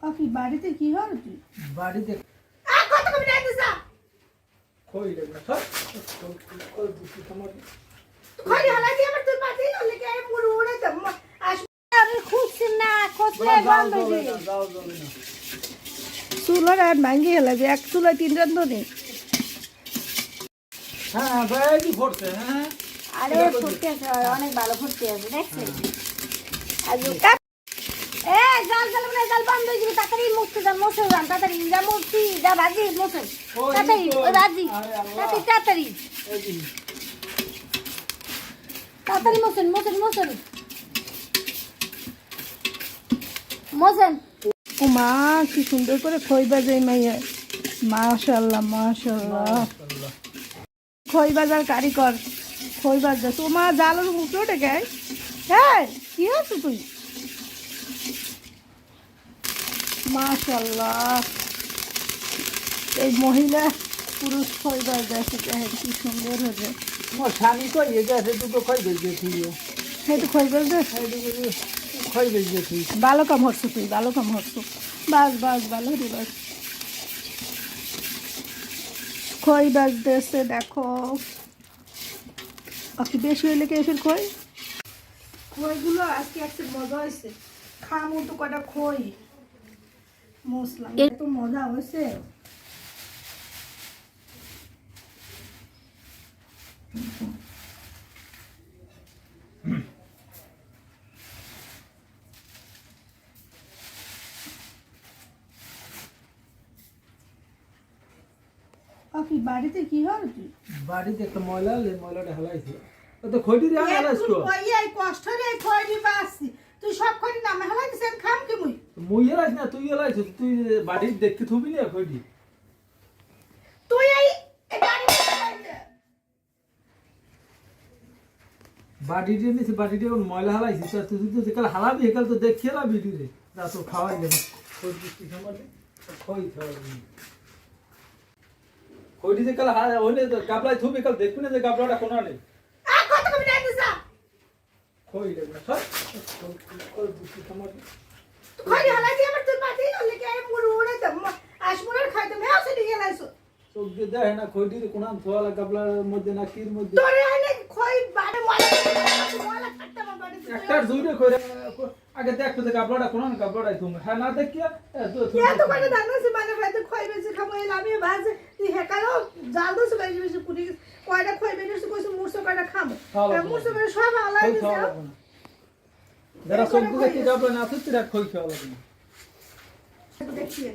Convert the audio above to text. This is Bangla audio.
কি বাড়িতে কি হল তুই বাড়িতে কত কবি নাই দিছা কই লাগনা সব কই দিছি তোমার খড়ি হলা দিয়ে আমার তুই পাতি হলে কি পুরো উড়ে তো আমি খুঁজছি না খুঁজলে বন্ধ হয়ে যাও যাও না চুলার আর ভাঙ্গি হলে যে এক চুলা তিনজন তো নেই হ্যাঁ বাইরে পড়ছে হ্যাঁ আরে ফুটতে আছে অনেক ভালো ফুটতে আছে দেখছেন আজু এ জাল জাল মানে জাল বন্ধ হয়ে যাবে তাড়াতাড়ি মুছতে যান মুছে যান তাড়াতাড়ি যা মুছছি যা ভাজি মুছে তাড়াতাড়ি ওই ভাজি তাড়াতাড়ি তাড়াতাড়ি মুছেন মুছেন মুছেন মুছেন মা কি সুন্দর করে খই বাজাই মাইয়া মাশাআল্লাহ মাশাআল্লাহ খই বাজার কারিগর খই বাজার তোমার জালের মুখে ওঠে গায় হ্যাঁ কি আছো তুই মাশাআল্লাহ এই মহিলা পুরুষ খই বাজার কি সুন্দর হয়েছে মোর স্বামী কই গেছে দুটো খই বেজে থিয়ে সেই তো খই বাজার খই বেজে থিয়ে ভালো কাম হচ্ছে তুই ভালো কাম হচ্ছে বাস বাস ভালো রে বাস খই বাজতেছে দেখো আপনি বেশি হইলে কে এসে খই খইগুলো আজকে একটা মজা হয়েছে খামো তো কটা খই মশলা এত মজা হয়েছে কি বাড়িতে কি হল তুই বাড়িতে একটা ময়লা ময়লাটা হেলাইছে তো খইটি দিয়ে হেলাইছ তো এই কষ্ট রে খইটি বাসি তুই সব খইটি নামে হেলাইছিস আমি খাম কি মুই হেলাইছ না তুই হেলাইছ তুই বাড়ি দেখতে থবি না খইটি তুই এই বাড়িতে নিছে বাড়িতে ময়লা হেলাইছিস তুই তুই কাল হালাবি কাল তো দেখি হেলাবি রে যা তো খাওয়াই দেব খই দিছি খামাতে খই খাওয়াবি খইটি কাল হইলে তো গাবলাই থবি কাল দেখবি না যে গাবলাটা কোনা নেই কত কবি নাই দিছা খই লাগনা সব কই দিছি খামাতে খড়ি হলা দিয়ে আমার তুই পাতি হলে কি পুরো উড়ে তো আশমুরার খাইতে মে আছে দিয়ে লাইছো চোখ দিয়ে দেখ না খইটি কোনা থোয়ালা গাবলার মধ্যে না কির মধ্যে তোরে আইলে খই বাড়ে মলা কাটতে আমার বাড়ি একটা জুইরে কইরা আগে দেখো যে গাবলাটা কোনা গাবলাটাই তুমি হ্যাঁ না দেখিয়া এত করে দানাছে মানে ভাই খই বেশি খাবো এলা আমি ভাজ তুই হেকালো জাল দোস বেশি বেশি পুরি কয়টা খই বেশি কইছ মুরসো কয়টা খাবো মুরসো করে সব আলাই দিছে যারা চোখ দিয়ে কি গাবলা না তুই রাখ খই খাওয়া লাগবে দেখিয়ে